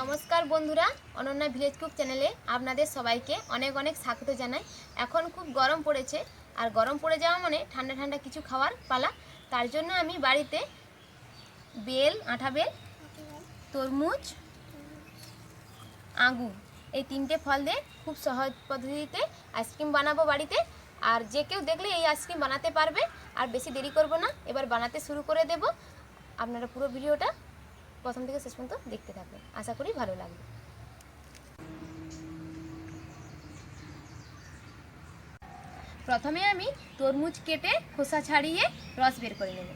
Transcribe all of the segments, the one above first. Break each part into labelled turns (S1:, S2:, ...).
S1: নমস্কার বন্ধুরা, Ananya village cook চ্যানেলে আপনাদের সবাইকে অনেক অনেক স্বাগত জানাই। এখন খুব গরম পড়েছে, আর গরম পড়ে যাওয়া মানে ঠান্ডা ঠান্ডা কিছু খাওয়ার পালা। তার জন্য আমি বাড়িতে বেল, আঠা বেল, তরমুজ, আঙুর এই তিনটে ফল দিয়ে খুব সহজ পদ্ধতিতে আইসক্রিম বানাবো বাড়িতে। আর যে কেউ দেখলে এই আইসক্রিম বানাতে পারবে। আর বেশি দেরি করব না, এবার বানাতে শুরু করে দেব। আপনারা পুরো ভিডিওটা প্রথম থেকে শেষ পর্যন্ত দেখতে থাকবেন, আশা করি ভালো লাগবে। প্রথমে আমি তরমুজ কেটে খোসা ছাড়িয়ে রস বের করে নেব।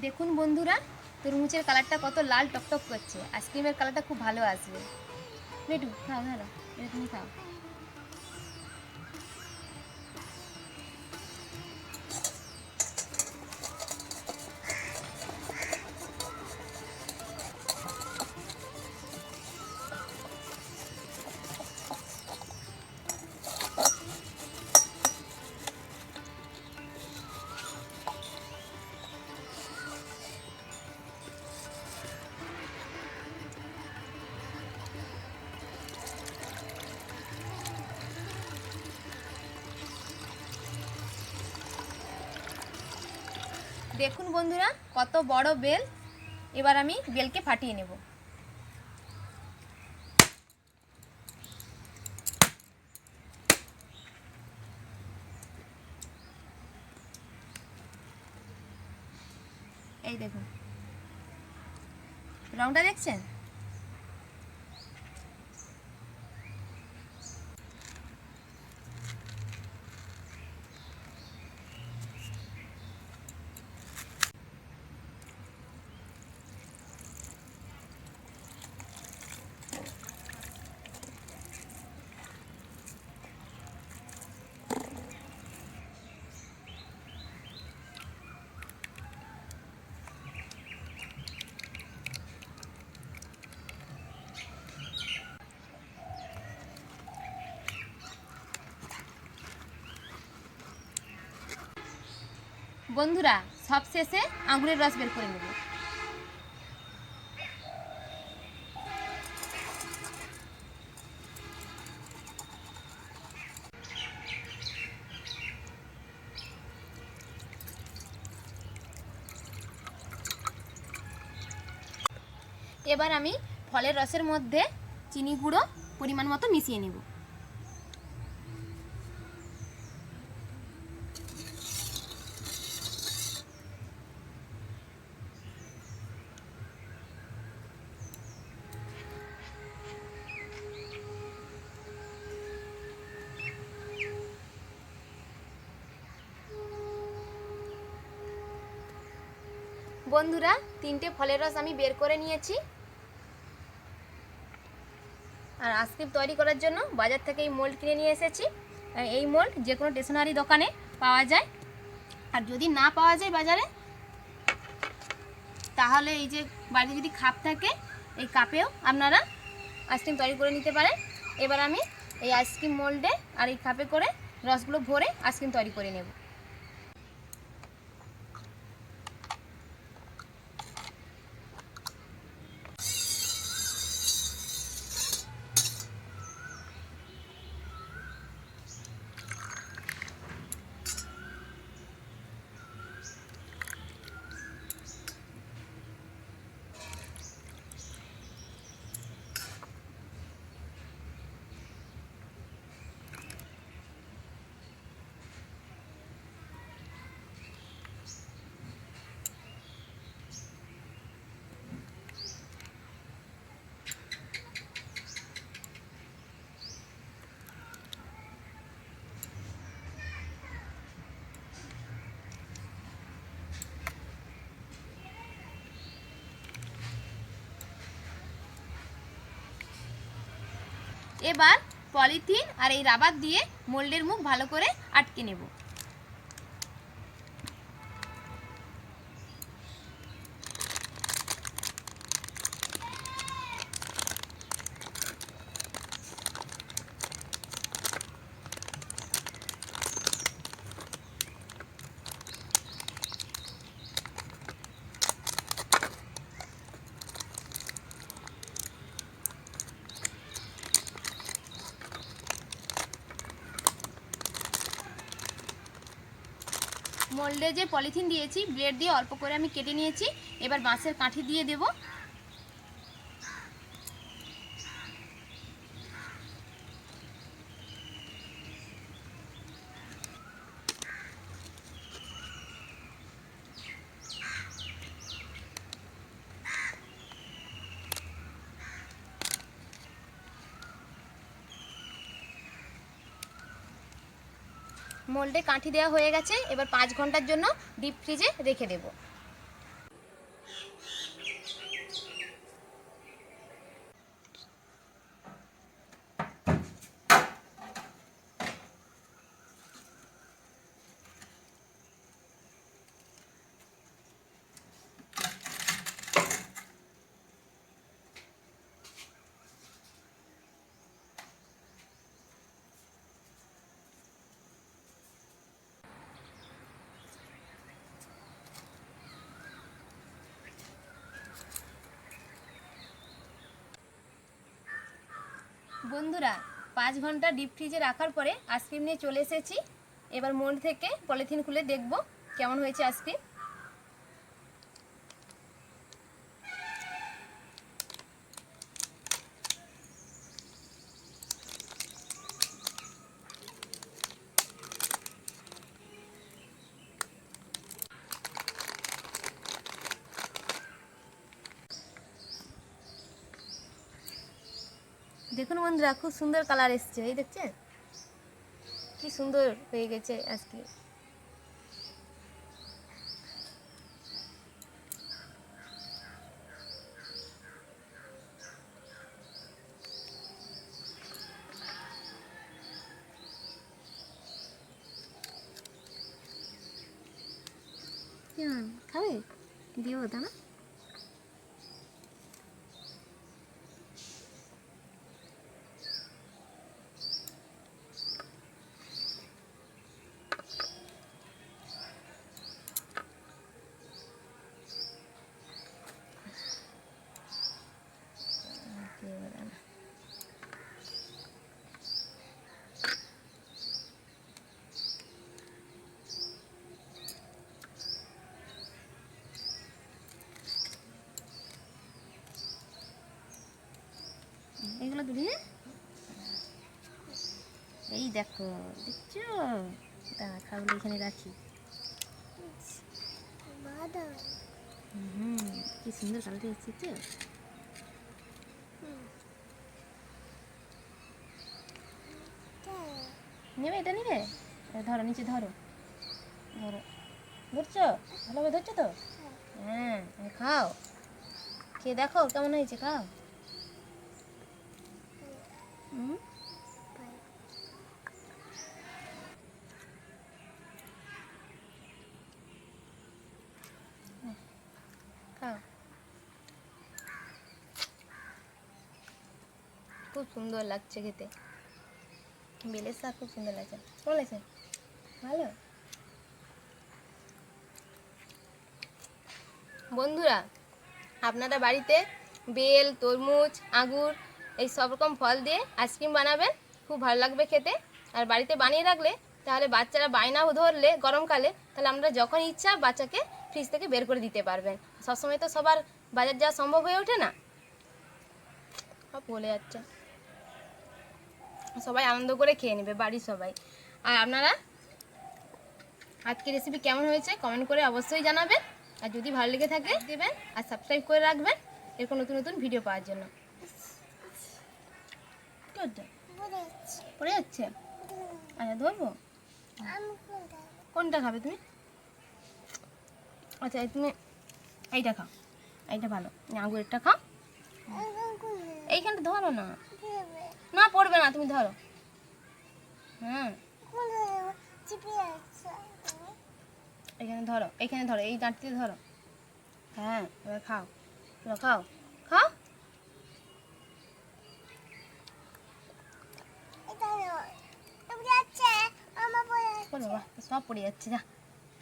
S1: দেখুন বন্ধুরা, তরমুজের কালারটা কত লাল টকটক করছে। আইসক্রিমের কালারটা খুব ভালো আসবে। বেটু খাও, ধরো এটা তুমি খাও। দেখুন বন্ধুরা, কত বড় বেল। এবার আমি বেলকে ফাটিয়ে নেব। এই দেখুন, রংটা দেখছেন? বন্ধুরা, সব শেষে আঙুরের রস বের করে নেব। এবার আমি ফলের রসের মধ্যে চিনি গুঁড়ো পরিমাণ মতো মিশিয়ে নেব। বন্ধুরা, তিনটে ফলের রস আমি বের করে নিয়েছি। আর আইসক্রিম তৈরি করার জন্য বাজার থেকে এই মোল্ড কিনে নিয়ে এসেছি। এই মোল্ড যে কোনো স্টেশনারি দোকানে পাওয়া যায়। আর যদি না পাওয়া যায় বাজারে, তাহলে এই যে বাড়িতে যদি কাপ থাকে, এই কাপেও আপনারা আইসক্রিম তৈরি করে নিতে পারেন। এবার আমি এই আইসক্রিম মোল্ডে আর এই কাপে করে রসগুলো ভরে আইসক্রিম তৈরি করে নেব। এবার পলিথিন আর এই রাবার দিয়ে মোল্ডের মুখ ভালো করে আটকে নেব। মোল্ডে যে পলিথিন দিয়েছি ব্লেড দিয়ে অল্প করে আমি কেটে নিয়েছি। এবার বাঁশের কাঠি দিয়ে দেব। মোল্ডে কাঠি দেওয়া হয়ে গেছে। এবার 5 ঘন্টার জন্য ডিপ ফ্রিজে রেখে দেব। বন্ধুরা 5 ঘন্টা ডিপ ফ্রিজে রাখার পরে আইসক্রিম নিয়ে চলে এসেছি। এবার মোল্ড থেকে পলিথিন খুলে দেখব কেমন হয়েছে আইসক্রিম। দেখুন বন্ধুরা, খুব সুন্দর কালার এসছে। এই দেখছেন কি সুন্দর হয়ে গেছে আইসক্রিম। খাবে দিও তা না? এগুলো তুলি। এই দেখো, দেখছো? দাঁড়া, খাবলে এখানে রাখি। কি সুন্দর কালারটা এসেছে। নেবে এটা, নিবে? ধরো, নিচে ধরো, ধরো। ধরছো? ভালোভাবে ধরছো তো? হ্যাঁ, খাও, খেয়ে দেখো কেমন হয়েছে, খাও। খাও, খুব সুন্দর লাগছে খেতে। বেলের শাক খুব সুন্দর লাগছে। কেমন লাগছে? ভালো। বন্ধুরা, আপনারা বাড়িতে বেল, তরমুজ, আঙুর এই সব রকম ফল দিয়ে আইসক্রিম বানাবেন, খুব ভালো লাগবে খেতে। আর বাড়িতে বানিয়ে রাখলে তাহলে বাচ্চারা বায়না ধরলে গরমকালে, তাহলে আমরা যখন ইচ্ছা বাচ্চাকে ফ্রিজ থেকে বের করে দিতে পারবেন। সবসময় তো সবার বাজার যাওয়া সম্ভব হয়ে ওঠে না। সব বলে যাচ্ছে, সবাই আনন্দ করে খেয়ে নেবে বাড়ির সবাই। আর আপনারা আজকের রেসিপি কেমন হয়েছে কমেন্ট করে অবশ্যই জানাবেন। আর যদি ভালো লেগে থাকে দেবেন আর সাবস্ক্রাইব করে রাখবেন এরকম নতুন নতুন ভিডিও পাওয়ার জন্য। পড়ে যাচ্ছে? আচ্ছা, ধরবো। কোনটা খাবে তুমি? আচ্ছা, তুমি এইটা খাও, এইটা ভালো। আঙুরেরটা খাও। এইখানটা ধরো না। না পড়বে না, তুমি ধরো। হুম, এখানে ধরো, এখানে ধরো, এই দাঁতটিতে ধরো। হ্যাঁ, এবার খাও, এবার খাও, খাও। ওরে বাবা, সব পড়ে যাচ্ছে, যা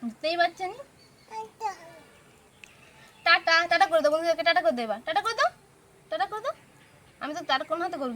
S1: বুঝতেই পারছে নি। টাটা, টাটা করে দাও বন্ধুদেরকে, টাটা করে দেবা, টাটা করে দাও, টাটা করে দাও। আমি তো তার কোন হাতে করবো।